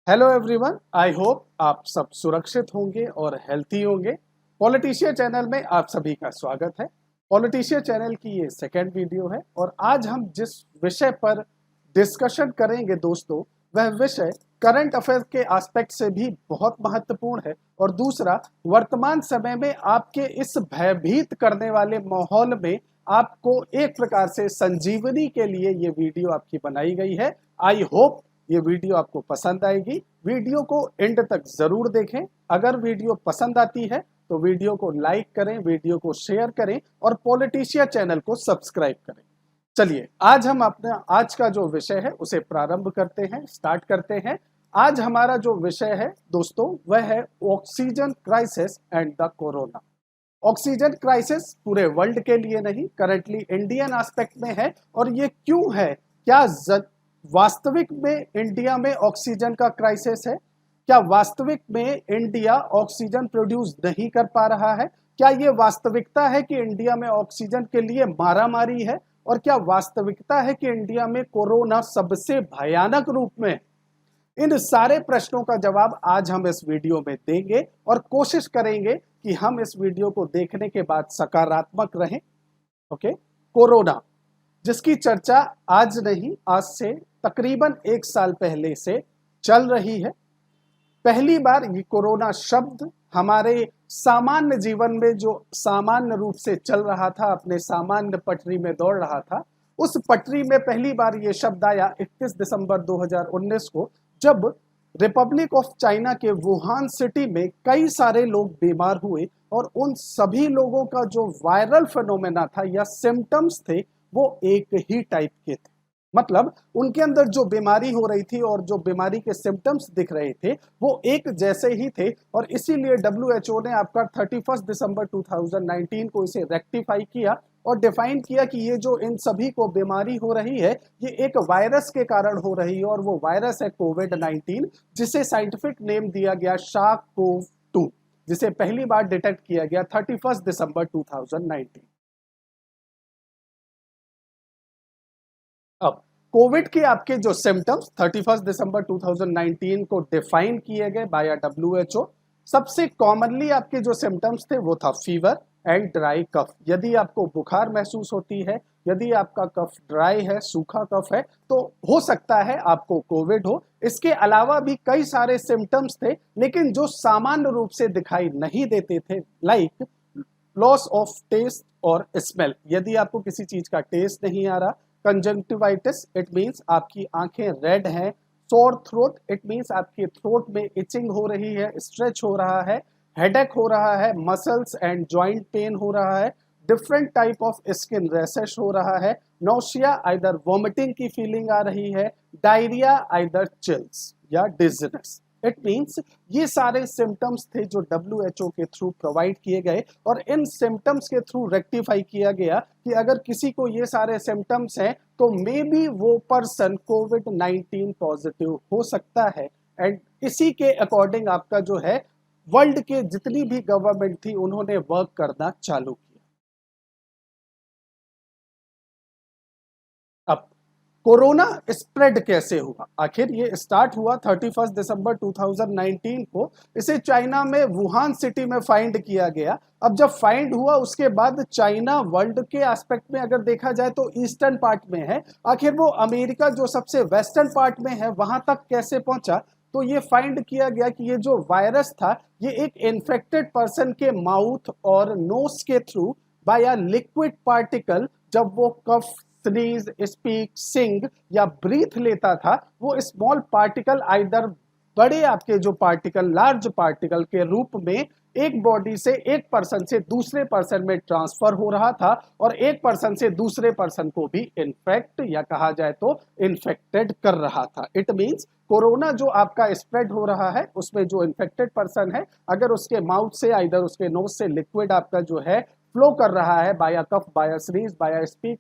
Hello everyone, I hope आप सब सुरक्षित होंगे और हेल्थी होंगे। पॉलिटिशियन चैनल में आप सभी का स्वागत है। पॉलिटिशियन चैनल की ये सेकेंड वीडियो है और आज हम जिस विषय पर डिस्कशन करेंगे दोस्तों, वह विषय करंट अफेयर के एस्पेक्ट से भी बहुत महत्वपूर्ण है और दूसरा, वर्तमान समय में आपके इस भयभीत करने वाले माहौल में आपको एक प्रकार से संजीवनी के लिए ये वीडियो आपकी बनाई गई है। आई होप ये वीडियो आपको पसंद आएगी। वीडियो को एंड तक जरूर देखें। अगर वीडियो पसंद आती है तो वीडियो को लाइक करें, वीडियो को शेयर करें और पॉलिटिशियन चैनल को सब्सक्राइब करें। चलिए, आज हम अपना आज का जो विषय है उसे प्रारंभ करते हैं, स्टार्ट करते हैं। आज हमारा जो विषय है दोस्तों, वह है oxygen crisis and the corona. Oxygen crisis पूरे वर्ल्ड के लिए नहीं, करंटली इंडियन एस्पेक्ट में है। और ये क्यों है? क्या वास्तविक में इंडिया में ऑक्सीजन का क्राइसिस है? क्या वास्तविक में इंडिया ऑक्सीजन प्रोड्यूस नहीं कर पा रहा है? क्या ये वास्तविकता है कि इंडिया में ऑक्सीजन के लिए मारामारी है? और क्या वास्तविकता है कि इंडिया में कोरोना सबसे भयानक रूप में है? इन सारे प्रश्नों का जवाब आज हम इस वीडियो में देंगे और कोशिश करेंगे कि हम इस वीडियो को देखने के बाद सकारात्मक रहें। ओके, कोरोना जिसकी चर्चा आज नहीं, आज से तकरीबन 1 साल पहले से चल रही है। पहली बार ये कोरोना शब्द हमारे सामान्य जीवन में, जो सामान्य रूप से चल रहा था, अपने सामान्य पटरी में दौड़ रहा था, उस पटरी में पहली बार ये शब्द आया 31 दिसंबर 2019 को, जब रिपब्लिक ऑफ चाइना के वुहान सिटी में कई सारे लोग बीमार हुए और उन सभी लोगों का जो वायरल फिनोमेना था या सिम्टम्स थे, वो एक ही टाइप के थे। मतलब उनके अंदर जो बीमारी हो रही थी और जो बीमारी के सिम्टम्स दिख रहे थे वो एक जैसे ही थे। और इसीलिए WHO ने आपका 31 दिसंबर 2019 को इसे रेक्टिफाई किया और डिफाइन किया कि ये जो इन सभी को बीमारी हो रही है, ये एक वायरस के कारण हो रही है और वो वायरस है कोविड-19, जिसे साइंटिफिक नेम दिया गया SARS-CoV-2, जिसे पहली बार डिटेक्ट किया गया 31 दिसंबर 2019। अब कोविड के आपके जो सिम्टम्स 31 दिसंबर 2019 को डिफाइन किए गए बाय WHO, सबसे कॉमनली आपके जो सिम्टम्स थे वो था फीवर एंड ड्राई कफ। यदि आपको बुखार महसूस होती है, यदि आपका कफ ड्राई है, सूखा कफ है, तो हो सकता है आपको कोविड हो। इसके अलावा भी कई सारे सिम्टम्स थे, लेकिन जो सामान्य रूप से दिखाई नहीं देते थे, लाइक लॉस ऑफ टेस्ट और स्मेल। यदि आपको किसी चीज का टेस्ट नहीं आ रहा, कंजंक्टिवाइटिस, इट मींस आपकी आंखें रेड हैं। सोर थ्रोट, इट मींस आपकी थ्रोट में इचिंग हो रही है, स्ट्रेच हो रहा है। हेडेक हो रहा है, मसल्स एंड जॉइंट पेन हो रहा है। Different type of skin rashes हो रहा है। नोशिया, आइदर वॉमिटिंग की फीलिंग आ रही है। डायरिया, आइदर चिल्स या डिजीनेस। इट मीन्स ये सारे सिम्टम्स थे जो WHO के थ्रू प्रोवाइड किए गए और इन सिम्टम्स के थ्रू रेक्टिफाई किया गया कि अगर किसी को ये सारे सिम्टम्स हैं तो मे बी वो पर्सन कोविड-19 पॉजिटिव हो सकता है। एंड इसी के अकॉर्डिंग आपका जो है, वर्ल्ड के जितनी भी गवर्नमेंट थी उन्होंने वर्क करना चालू किया। अब कोरोना स्प्रेड कैसे हुआ? आखिर ये स्टार्ट हुआ 31 दिसंबर 2019 को। इसे चाइना में वुहान सिटी में फाइंड किया गया। अब जब फाइंड हुआ उसके बाद चाइना वर्ल्ड के एस्पेक्ट में अगर देखा जाए तो ईस्टर्न पार्ट में है। आखिर वो अमेरिका जो सबसे वेस्टर्न पार्ट में है वहां तक कैसे पहुंचा? तो ये फाइंड किया गया कि ये जो वायरस था, ये एक इन्फेक्टेड पर्सन के माउथ और नोज के थ्रू बाय लिक्विड पार्टिकल, जब वो कफ, स्नीज, स्पीक, सिंग या ब्रीथ लेता था, वो स्मॉल पार्टिकल आइदर बड़े आपके जो पार्टिकल, लार्ज पार्टिकल के रूप में एक बॉडी से एक पर्सन से दूसरे पर्सन में ट्रांसफर हो रहा था और एक पर्सन से दूसरे पर्सन को भी इन्फेक्ट या कहा जाए तो इन्फेक्टेड कर रहा था। इट मींस कोरोना जो आपका स्प्रेड हो रहा है उसमें जो इन्फेक्टेड पर्सन है, अगर उसके माउथ से, आइदर उसके नोज से लिक्विड आपका जो है फ्लो कर रहा है, by cough, by sneeze, by speak,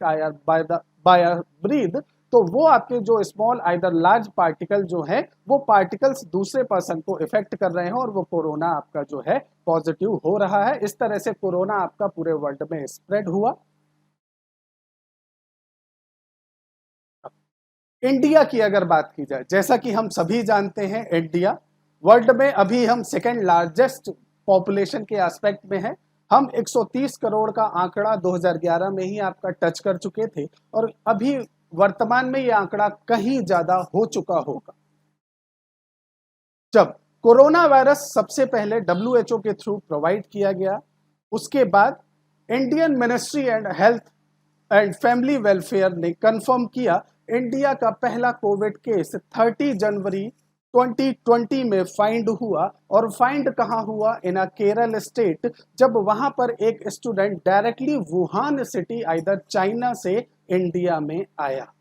by breathe, तो वो आपके जो स्मॉल आइदर लार्ज पार्टिकल जो है, वो पार्टिकल्स दूसरे पर्सन को इफेक्ट कर रहे हैं और वो कोरोना आपका जो है पॉजिटिव हो रहा है। इस तरह से कोरोना आपका पूरे वर्ल्ड में स्प्रेड हुआ। इंडिया की अगर बात की जाए, जैसा कि हम सभी जानते हैं, इंडिया वर्ल्ड में अभी हम सेकेंड लार्जेस्ट पॉपुलेशन के एस्पेक्ट में है। हम 130 करोड़ का आंकड़ा 2011 में ही आपका टच कर चुके थे और अभी वर्तमान में ये आंकड़ा कहीं ज्यादा हो चुका होगा। जब कोरोना वायरस सबसे पहले WHO के थ्रू प्रोवाइड किया गया, उसके बाद Indian ministry and health and family welfare ने कंफर्म किया इंडिया का पहला कोविड केस 30 जनवरी 2020 में फाइंड हुआ। और फाइंड कहां हुआ? इन अ केरल स्टेट, जब वहां पर एक student directly Wuhan city either China से इंडिया में आया।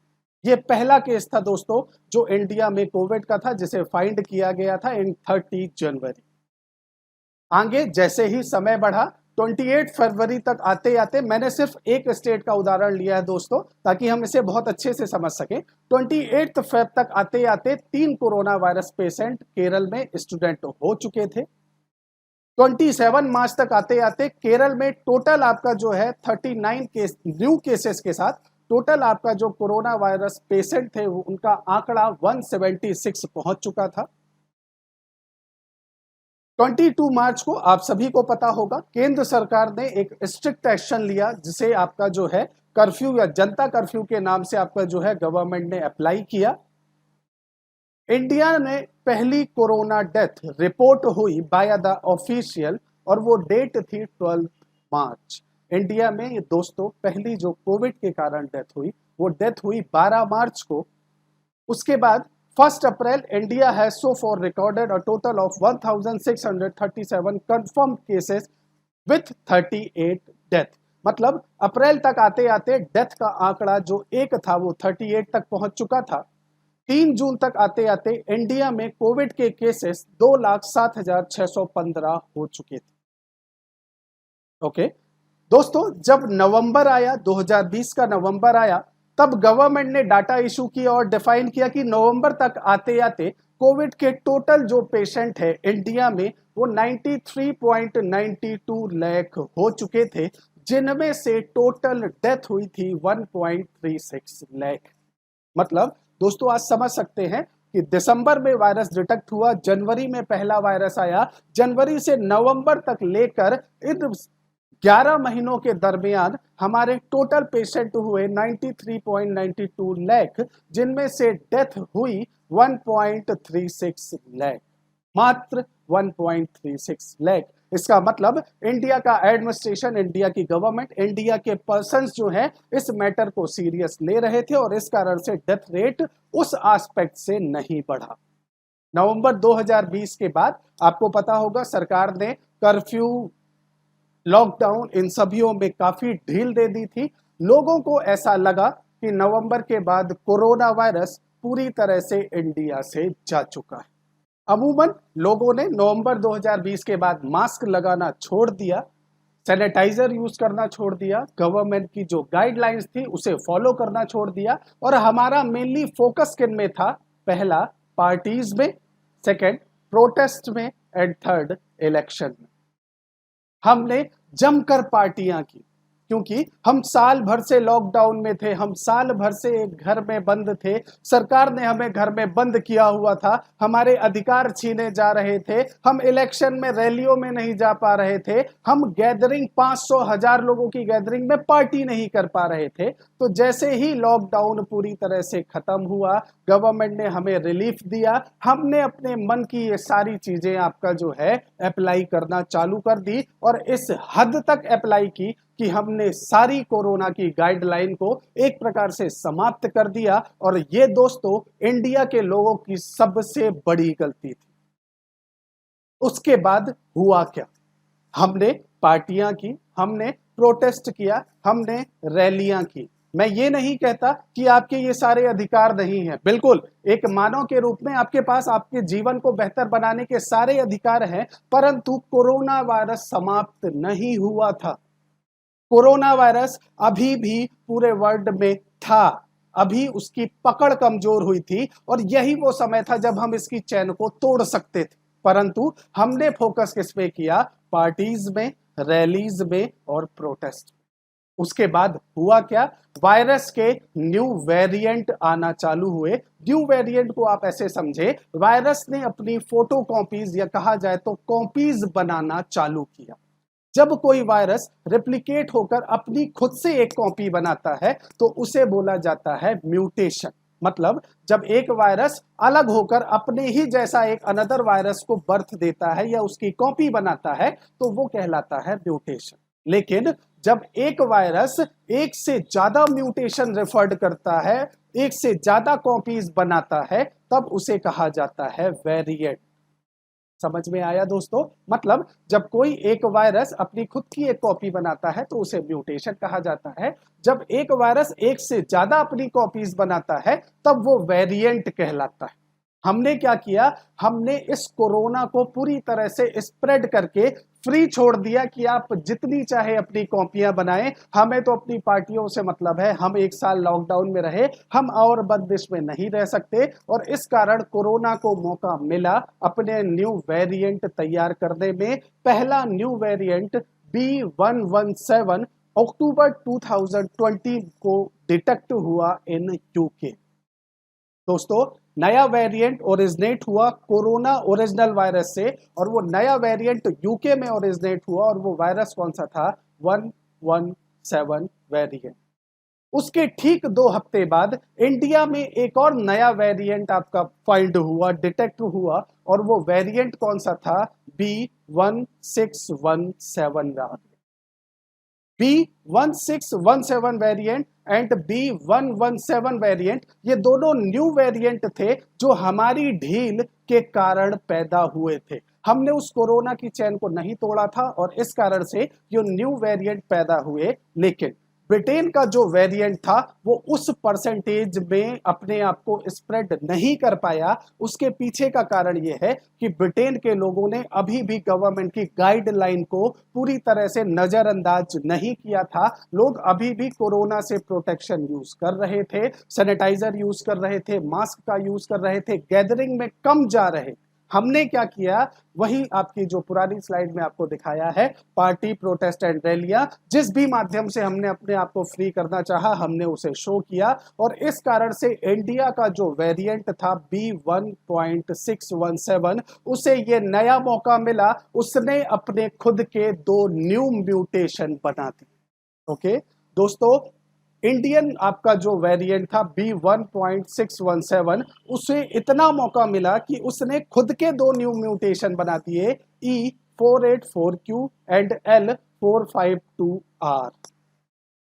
ये पहला केस था दोस्तों जो इंडिया में कोविड का था, जिसे फाइंड किया गया था इन 30 जनवरी। आगे जैसे ही समय बढ़ा, 28 फरवरी तक आते आते, मैंने सिर्फ एक स्टेट का उदाहरण लिया है दोस्तों ताकि हम इसे बहुत अच्छे से समझ सकें। 28 फेब तक आते आते 3 कोरोना वायरस पेशेंट केरल में स्टूडेंट हो चुके थे। 27 मार्च तक आते आते केरल में टोटल आपका जो है 39 केस न्यू केसेस के साथ टोटल आपका जो कोरोना वायरस पेशेंट थे उनका आंकड़ा 176 पहुंच चुका था। 22 मार्च को आप सभी को पता होगा केंद्र सरकार ने एक स्ट्रिक्ट एक्शन लिया, जिसे आपका जो है कर्फ्यू या जनता कर्फ्यू के नाम से आपका जो है गवर्नमेंट ने अप्लाई किया। इंडिया में पहली कोरोना डेथ रिपोर्ट हुई बाय द ऑफिशियल और वो डेट थी 12 मार्च। इंडिया में ये दोस्तों पहली जो कोविड के कारण डेथ हुई वो डेथ हुई 12 मार्च को। उसके बाद 1 April India has so far recorded a total of 1637 confirmed cases with 38 death. मतलब अप्रैल तक आते आते डेथ का आंकड़ा जो एक था वो 38 तक पहुंच चुका था। 3 जून तक आते आते इंडिया में कोविड के केसेस 2,07,615 हो चुके थे। ओके दोस्तों, जब नवंबर आया 2020 का नवंबर आया, तब गवर्नमेंट ने डाटा इशू किया और डिफाइन किया कि नवंबर तक आते आते कोविड के टोटल जो पेशेंट है इंडिया में वो 93.92 लाख हो चुके थे, जिनमें से टोटल डेथ हुई थी 1.36 लाख। मतलब दोस्तों आज समझ सकते हैं कि दिसंबर में वायरस डिटेक्ट हुआ, जनवरी में पहला वायरस आया, जनवरी से नवंबर तक लेकर इन 11 महीनों के दरमियान हमारे टोटल पेशेंट हुए 93.92 लाख, जिनमें से डेथ हुई 1.36 लाख, मात्र 1.36 लाख। इसका मतलब इंडिया का एडमिनिस्ट्रेशन, इंडिया की गवर्नमेंट, इंडिया के पर्संस जो हैं इस मैटर को सीरियस ले रहे थे और इस कारण से डेथ रेट उस एस्पेक्ट से नहीं बढ़ा। नवंबर 2020 के बाद आपको पता होगा सरकार ने कर्फ्यू, लॉकडाउन इन सभीयों में काफी ढील दे दी थी। लोगों को ऐसा लगा कि नवंबर के बाद कोरोना वायरस पूरी तरह से इंडिया से जा चुका है। अमूमन लोगों ने नवंबर 2020 के बाद मास्क लगाना छोड़ दिया, सैनिटाइजर यूज करना छोड़ दिया, गवर्नमेंट की जो गाइडलाइंस थी उसे फॉलो करना छोड़ दिया और हमारा मेनली फोकस किन में था? पहला पार्टीज में, सेकंड प्रोटेस्ट में एंड थर्ड इलेक्शन में। हमने जमकर पार्टियां की क्योंकि हम साल भर से लॉकडाउन में थे, हम साल भर से एक घर में बंद थे, सरकार ने हमें घर में बंद किया हुआ था, हमारे अधिकार छीने जा रहे थे, हम इलेक्शन में रैलियों में नहीं जा पा रहे थे, हम गैदरिंग 500,000 लोगों की गैदरिंग में पार्टी नहीं कर पा रहे थे। तो जैसे ही लॉकडाउन पूरी तरह से खत्म हुआ, गवर्नमेंट ने हमें रिलीफ दिया, हमने अपने मन की ये सारी चीजें आपका जो है अप्लाई करना चालू कर दी और इस हद तक अप्लाई की कि हमने सारी कोरोना की गाइडलाइन को एक प्रकार से समाप्त कर दिया। और ये दोस्तों इंडिया के लोगों की सबसे बड़ी गलती थी। उसके बाद हुआ क्या? हमने पार्टियां की, हमने प्रोटेस्ट किया, हमने रैलियां की। मैं ये नहीं कहता कि आपके ये सारे अधिकार नहीं हैं, बिल्कुल एक मानव के रूप में आपके पास आपके जीवन को बेहतर बनाने के सारे अधिकार हैं, परंतु कोरोना वायरस समाप्त नहीं हुआ था। कोरोना वायरस अभी भी पूरे वर्ल्ड में था, अभी उसकी पकड़ कमजोर हुई थी और यही वो समय था जब हम इसकी चैन को तोड़ सकते थे। परंतु हमने फोकस किस पे किया? पार्टीज में, रैलीज में और प्रोटेस्ट। उसके बाद हुआ क्या, वायरस के न्यू वेरिएंट आना चालू हुए। न्यू वेरिएंट को आप ऐसे समझे, वायरस ने अपनी फोटो कॉपीज या कहा जाए तो कॉपीज बनाना चालू किया। जब कोई वायरस रेप्लिकेट होकर अपनी खुद से एक कॉपी बनाता है तो उसे बोला जाता है म्यूटेशन। मतलब जब एक वायरस अलग होकर अपने ही जैसा एक अनदर वायरस को बर्थ देता है या उसकी कॉपी बनाता है तो वो कहलाता है म्यूटेशन। लेकिन जब एक वायरस एक से ज्यादा म्यूटेशन रेफर्ड करता है, एक से ज्यादा कॉपीज बनाता है, तब उसे कहा जाता है वेरिएंट। समझ में आया दोस्तों? मतलब जब कोई एक वायरस अपनी खुद की एक कॉपी बनाता है तो उसे म्यूटेशन कहा जाता है। जब एक वायरस एक से ज्यादा अपनी कॉपीज बनाता है तब वो वेरिएंट कहलाता है। हमने क्या किया, हमने इस कोरोना को पूरी तरह से स्प्रेड करके फ्री छोड़ दिया कि आप जितनी चाहे अपनी कॉपियां बनाएं, हमें तो अपनी पार्टियों से मतलब है। हम एक साल लॉकडाउन में रहे, हम और बंदिश में नहीं रह सकते और इस कारण कोरोना को मौका मिला अपने न्यू वेरिएंट तैयार करने में। पहला न्यू वेरिएंट B117 अक्टूबर 2020 को डिटेक्ट हुआ इन यूके। दोस्तों नया वेरिएंट ओरिजिनेट हुआ कोरोना ओरिजिनल वायरस से और वो नया वेरिएंट यूके में ओरिजिनेट हुआ और वो वायरस कौन सा था, 117 वेरिएंट। उसके ठीक 2 हफ्ते बाद इंडिया में एक और नया वेरिएंट आपका फाइंड हुआ, डिटेक्ट हुआ और वो वेरिएंट कौन सा था, B1617। B1617 variant and B117 variant, ये दोनों न्यू वेरिएंट थे जो हमारी ढील के कारण पैदा हुए थे। हमने उस कोरोना की चेन को नहीं तोड़ा था और इस कारण से ये न्यू वेरिएंट पैदा हुए। लेकिन ब्रिटेन का जो वेरिएंट था वो उस परसेंटेज में अपने आप को स्प्रेड नहीं कर पाया। उसके पीछे का कारण ये है कि ब्रिटेन के लोगों ने अभी भी गवर्नमेंट की गाइडलाइन को पूरी तरह से नजरअंदाज नहीं किया था। लोग अभी भी कोरोना से प्रोटेक्शन यूज कर रहे थे, सैनिटाइजर यूज कर रहे थे, मास्क का यूज कर रहे थे, गैदरिंग में कम जा रहे। हमने क्या किया, वही आपकी जो पुरानी स्लाइड में आपको दिखाया है, पार्टी, प्रोटेस्ट एंड रैलियां, जिस भी माध्यम से हमने अपने आप को फ्री करना चाहा हमने उसे शो किया और इस कारण से इंडिया का जो वेरिएंट था B1.617 उसे ये नया मौका मिला, उसने अपने खुद के 2 न्यू म्यूटेशन बना दिए। ओके दोस्तों, इंडियन आपका जो वेरिएंट था B1.617 उसे इतना मौका मिला कि उसने खुद के 2 न्यू म्यूटेशन बना दिए, E484Q एंड L452R।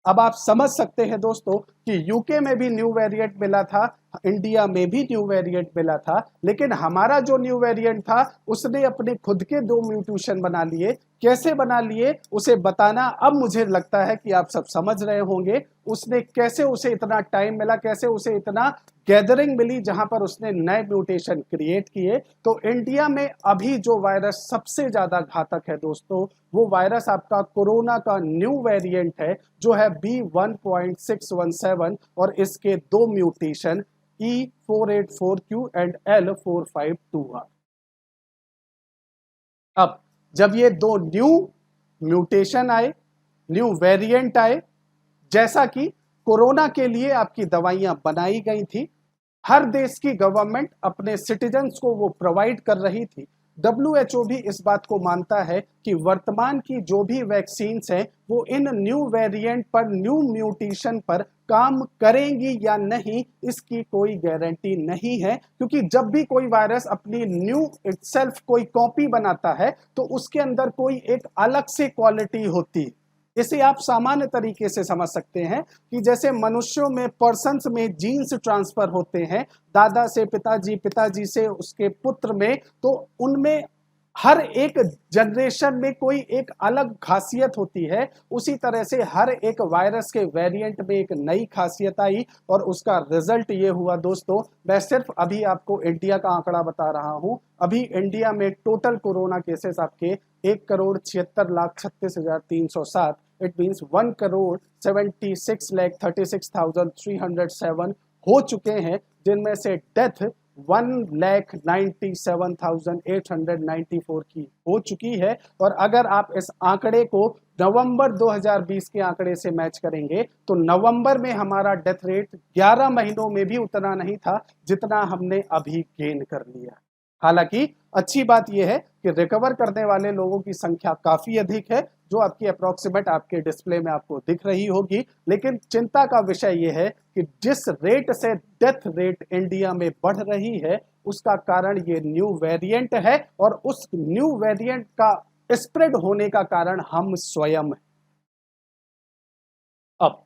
अब आप समझ सकते हैं दोस्तों कि यूके में भी न्यू वेरिएंट मिला था, इंडिया में भी न्यू वेरिएंट मिला था, लेकिन हमारा जो न्यू वेरिएंट था उसने अपने खुद के 2 म्यूटेशन बना लिए। कैसे बना लिए उसे बताना अब मुझे लगता है कि आप सब समझ रहे होंगे। उसने कैसे, उसे इतना टाइम मिला, कैसे उसे इतना गैदरिंग मिली जहां पर उसने नए म्यूटेशन क्रिएट किए। तो इंडिया में अभी जो वायरस सबसे ज्यादा घातक है दोस्तों, वो वायरस आपका कोरोना का न्यू वेरिएंट है जो है B1.617 और इसके 2 म्यूटेशन E484Q एंड L452R। अब जब ये 2 न्यू म्यूटेशन आए, न्यू वेरिएंट आए, जैसा कि कोरोना के लिए आपकी दवाइयां बनाई गई थी, हर देश की गवर्नमेंट अपने सिटीजन्स को वो प्रोवाइड कर रही थी। WHO भी इस बात को मानता है कि वर्तमान की जो भी वैक्सीन्स हैं वो इन न्यू वेरिएंट पर, न्यू म्यूटेशन पर काम करेंगी या नहीं इसकी कोई गारंटी नहीं है, क्योंकि जब भी कोई वायरस अपनी न्यू इटसेल्फ कोई कॉपी बनाता है तो उसके अंदर कोई एक अलग से क्वालिटी होती है। इसे आप सामान्य तरीके से समझ सकते हैं कि जैसे मनुष्यों में, पर्सन्स में जीन्स ट्रांसफर होते हैं दादा से पिताजी, पिताजी से उसके पुत्र में, तो उनमें हर एक जनरेशन में कोई एक अलग खासियत होती है। उसी तरह से हर एक वायरस के वेरिएंट में एक नई खासियत आई और उसका रिजल्ट ये हुआ दोस्तों। मैं सिर्फ अभी आपको इंडिया का आंकड़ा बता रहा हूं। अभी इंडिया में टोटल कोरोना केसेस आपके 1,76,36,307, इट मीन्स 1,76,36,36,307 हो चुके हैं, जिनमें से डेथ 1,97,894 की हो चुकी है। और अगर आप इस आंकड़े को नवंबर 2020 के आंकड़े से मैच करेंगे तो नवंबर में हमारा डेथ रेट 11 महीनों में भी उतना नहीं था जितना हमने अभी गेन कर लिया। हालांकि अच्छी बात यह है कि रिकवर करने वाले लोगों की संख्या काफी अधिक है, जो आपकी अप्रोक्सीमेट आपके डिस्प्ले में आपको दिख रही होगी। लेकिन चिंता का विषय यह है कि जिस रेट से डेथ रेट इंडिया में बढ़ रही है उसका कारण ये न्यू वेरिएंट है, और उस न्यू वेरिएंट का स्प्रेड होने का कारण हम स्वयं हैं। अब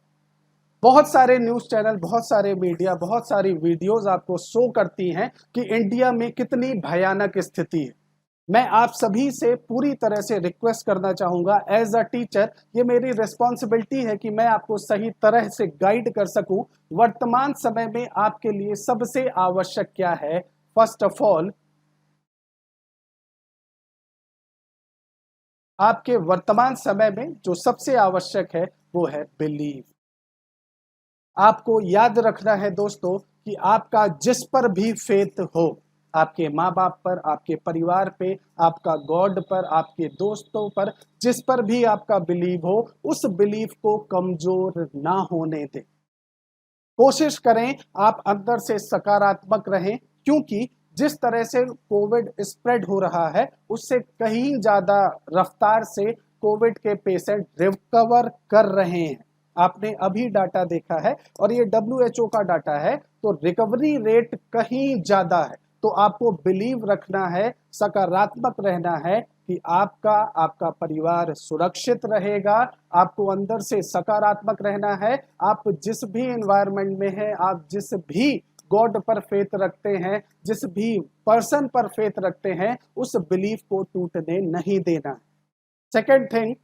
बहुत सारे न्यूज चैनल, बहुत सारे मीडिया, बहुत सारी वीडियोस आपको शो करती हैं कि इंडिया में कितनी भयानक स्थिति है। मैं आप सभी से पूरी तरह से रिक्वेस्ट करना चाहूंगा, एज अ टीचर ये मेरी रिस्पॉन्सिबिलिटी है कि मैं आपको सही तरह से गाइड कर सकूं। वर्तमान समय में आपके लिए सबसे आवश्यक क्या है? फर्स्ट ऑफ ऑल, आपके वर्तमान समय में जो सबसे आवश्यक है वो है बिलीव। आपको याद रखना है दोस्तों कि आपका जिस पर भी फेथ हो, आपके माँ बाप पर, आपके परिवार पे, आपका गॉड पर, आपके दोस्तों पर, जिस पर भी आपका बिलीव हो, उस बिलीव को कमजोर ना होने दें। कोशिश करें आप अंदर से सकारात्मक रहें, क्योंकि जिस तरह से कोविड स्प्रेड हो रहा है उससे कहीं ज्यादा रफ्तार से कोविड के पेशेंट रिकवर कर रहे हैं। आपने अभी डाटा देखा है और ये WHO का डाटा है, तो रिकवरी रेट कहीं ज्यादा है। तो आपको बिलीव रखना है, सकारात्मक रहना है कि आपका आपका परिवार सुरक्षित रहेगा। आपको अंदर से सकारात्मक रहना है। आप जिस भी एनवायरनमेंट में हैं, आप जिस भी गॉड पर फेथ रखते हैं, जिस भी पर्सन पर फेथ रखते हैं, उस बिलीफ को टूटने नहीं देना। Second thing,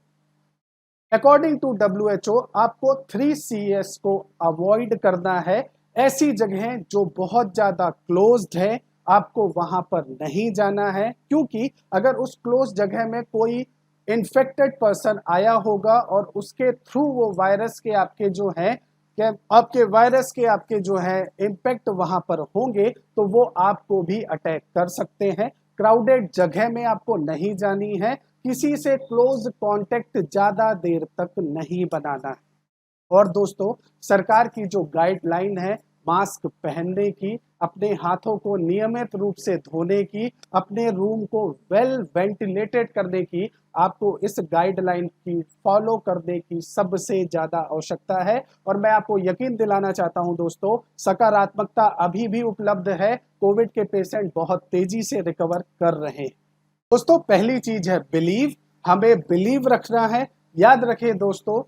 according to WHO आपको 3CS को अवॉइड करना है। ऐसी जगह जो बहुत ज्यादा क्लोज्ड है आपको वहां पर नहीं जाना है, क्योंकि अगर उस क्लोज जगह में कोई इन्फेक्टेड पर्सन आया होगा और उसके थ्रू वो वायरस के आपके जो है, क्या आपके वायरस के आपके जो है इम्पैक्ट वहां पर होंगे, तो वो आपको भी अटैक कर सकते हैं। क्राउडेड जगह में आपको नहीं जानी है। किसी से क्लोज कांटेक्ट ज्यादा देर तक नहीं बनाना है। और दोस्तों, सरकार की जो गाइडलाइन है मास्क पहनने की, अपने हाथों को नियमित रूप से धोने की, अपने रूम को वेल वेंटिलेटेड करने की, आपको इस गाइडलाइन की फॉलो करने की सबसे ज्यादा आवश्यकता है। और मैं आपको यकीन दिलाना चाहता हूं दोस्तों, सकारात्मकता अभी भी उपलब्ध है। कोविड के पेशेंट बहुत तेजी से रिकवर कर रहे हैं। दोस्तों, पहली चीज है बिलीव। हमें बिलीव रखना है। याद रखें दोस्तों,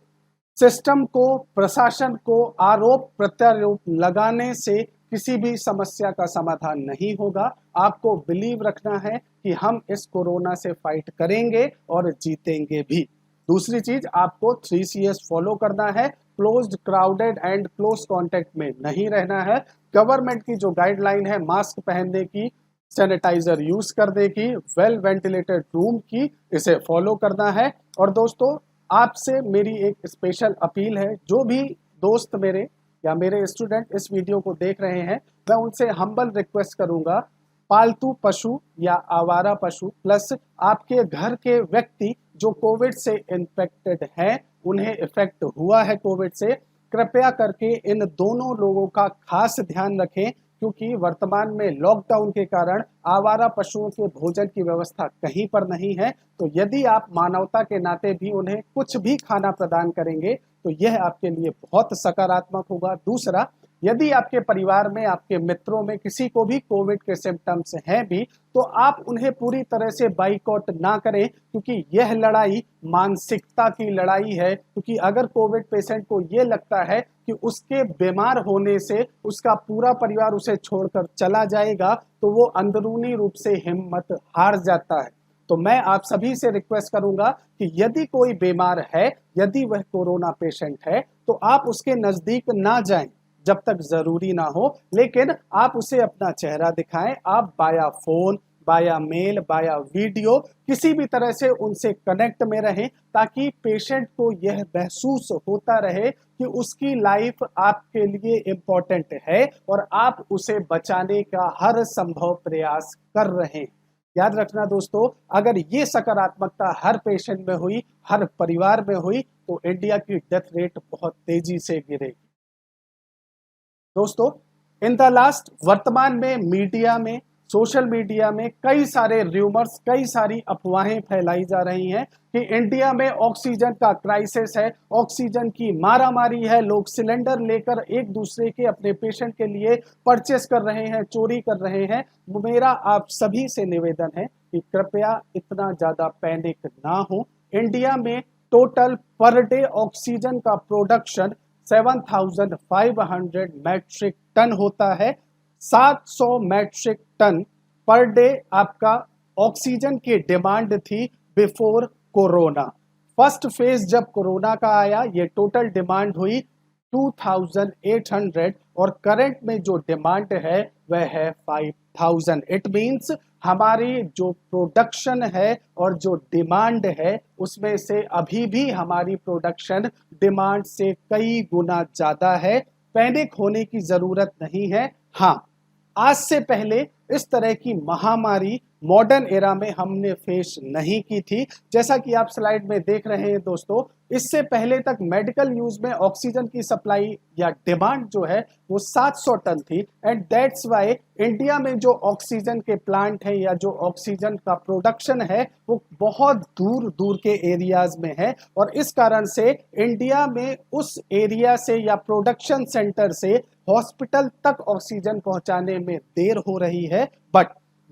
सिस्टम को, प्रशासन को आरोप प्रत्यारोप लगाने से किसी भी समस्या का समाधान नहीं होगा। आपको बिलीव रखना है कि हम इस कोरोना से फाइट करेंगे और जीतेंगे भी। दूसरी चीज, आपको 3CS फॉलो करना है। Closed, crowded and close contact में नहीं रहना है। गवर्नमेंट की जो गाइडलाइन है मास्क पहनने की, सैनिटाइजर यूज करने की, वेल वेंटिलेटेड रूम की, इसे फॉलो करना है। और दोस्तों, आपसे मेरी एक स्पेशल अपील है। जो भी दोस्त मेरे या मेरे स्टूडेंट इस वीडियो को देख रहे हैं, मैं उनसे हम्बल रिक्वेस्ट करूंगा, पालतू पशु या आवारा पशु प्लस आपके घर के व्यक्ति जो कोविड से इन्फेक्टेड हैं, उन्हें इफेक्ट हुआ है कोविड से, कृपया करके इन दोनों लोगों का खास ध्यान रखें, क्योंकि वर्तमान में लॉकडाउन के कारण आवारा पशुओं के भोजन की व्यवस्था कहीं पर नहीं है। तो यदि आप मानवता के नाते भी उन्हें कुछ भी खाना प्रदान करेंगे तो यह आपके लिए बहुत सकारात्मक होगा। दूसरा, यदि आपके परिवार में, आपके मित्रों में किसी को भी कोविड के सिम्टम्स हैं भी, तो आप उन्हें पूरी तरह से बाइकआउट ना करें, क्योंकि यह लड़ाई मानसिकता की लड़ाई है। क्योंकि अगर कोविड पेशेंट को यह लगता है कि उसके बीमार होने से उसका पूरा परिवार उसे छोड़कर चला जाएगा, तो वो अंदरूनी रूप से हिम्मत हार जाता है। तो मैं आप सभी से रिक्वेस्ट करूंगा कि यदि कोई बीमार है, यदि वह कोरोना पेशेंट है, तो आप उसके नजदीक ना जाएं जब तक जरूरी ना हो। लेकिन आप उसे अपना चेहरा दिखाएं। आप बाया फोन, बाया मेल, बाया वीडियो, किसी भी तरह से उनसे कनेक्ट में रहें, ताकि पेशेंट को यह महसूस होता रहे कि उसकी लाइफ आपके लिए इम्पोर्टेंट है और आप उसे बचाने का हर संभव प्रयास कर रहे हैं। याद रखना दोस्तों, अगर ये सकारात्मकता हर पेशेंट में हुई, हर परिवार में हुई, तो इंडिया की डेथ रेट बहुत तेजी से गिरेगी। दोस्तों, इन द लास्ट वर्तमान में मीडिया में, सोशल मीडिया में कई सारे र्यूमर्स, कई सारी अफवाहें फैलाई जा रही हैं कि इंडिया में ऑक्सीजन का क्राइसिस है, ऑक्सीजन की मारामारी है, लोग सिलेंडर लेकर एक दूसरे के, अपने पेशेंट के लिए परचेस कर रहे हैं, चोरी कर रहे हैं। मेरा आप सभी से निवेदन है कि कृपया इतना ज्यादा पैनिक ना हो। इंडिया में टोटल पर डे ऑक्सीजन का प्रोडक्शन 7,500 मैट्रिक टन होता है। 700 मैट्रिक टन पर डे आपका ऑक्सीजन की डिमांड थी बिफोर कोरोना। फर्स्ट फेज जब कोरोना का आया, ये टोटल डिमांड हुई 2,800 और करंट में जो डिमांड है वह है 5,000। इट मींस हमारी जो प्रोडक्शन है और जो डिमांड है, उसमें से अभी भी हमारी प्रोडक्शन डिमांड से कई गुना ज्यादा है। पैनिक होने की जरूरत नहीं है। हाँ, आज से पहले इस तरह की महामारी मॉडर्न एरा में हमने फेस नहीं की थी। जैसा कि आप स्लाइड में देख रहे हैं दोस्तों, इससे पहले तक मेडिकल यूज में ऑक्सीजन की सप्लाई या डिमांड जो है वो 700 टन थी, एंड दैट्स वाई इंडिया में जो ऑक्सीजन के प्लांट है या जो ऑक्सीजन का प्रोडक्शन है वो बहुत दूर दूर के एरियाज में है, और इस कारण से इंडिया में उस एरिया से या प्रोडक्शन सेंटर से हॉस्पिटल तक ऑक्सीजन पहुंचाने में देर हो रही है। बट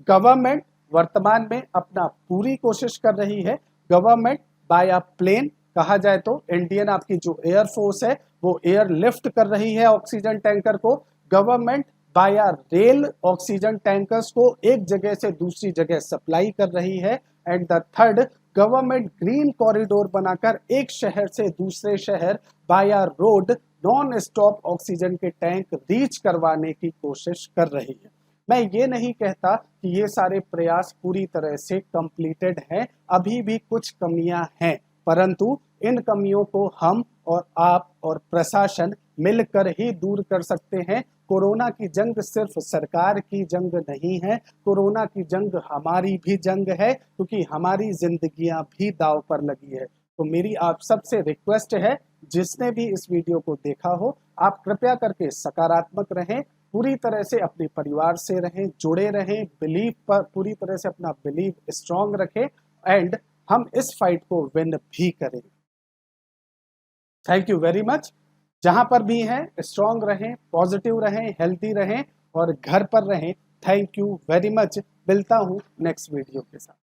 गवर्नमेंट वर्तमान में अपना पूरी कोशिश कर रही है। गवर्नमेंट बाया प्लेन, कहा जाए तो इंडियन आपकी जो एयरफोर्स है वो एयर लिफ्ट कर रही है ऑक्सीजन टैंकर को। गवर्नमेंट बाया रेल ऑक्सीजन टैंकर्स को एक जगह से दूसरी जगह सप्लाई कर रही है। And the third, government green corridor बनाकर एक शहर से दूसरे शहर बाया रोड नॉन स्टॉप ऑक्सीजन के टैंक रीच करवाने की कोशिश कर रही है। मैं ये नहीं कहता कि ये सारे प्रयास पूरी तरह से कंप्लीटेड हैं, अभी भी कुछ कमियां हैं, परंतु इन कमियों को हम और आप और प्रशासन मिलकर ही दूर कर सकते हैं। कोरोना की जंग सिर्फ सरकार की जंग नहीं है, कोरोना की जंग हमारी भी जंग है, क्योंकि हमारी जिंदगियां भी दांव पर लगी है। तो मेरी आप सबसे रिक्वेस्ट है, जिसने भी इस वीडियो को देखा हो, आप कृपया करके सकारात्मक रहें, पूरी तरह से अपने परिवार से रहें, जुड़े रहें, बिलीव पर पूरी तरह से अपना बिलीव स्ट्रांग रखें, एंड हम इस फाइट को विन भी करें। Thank you very much. जहां पर भी हैं, स्ट्रांग रहें, पॉजिटिव रहें, हेल्थी रहें और घर पर रहें। Thank you very much. मिलता हूं नेक्स्ट वीडियो के साथ।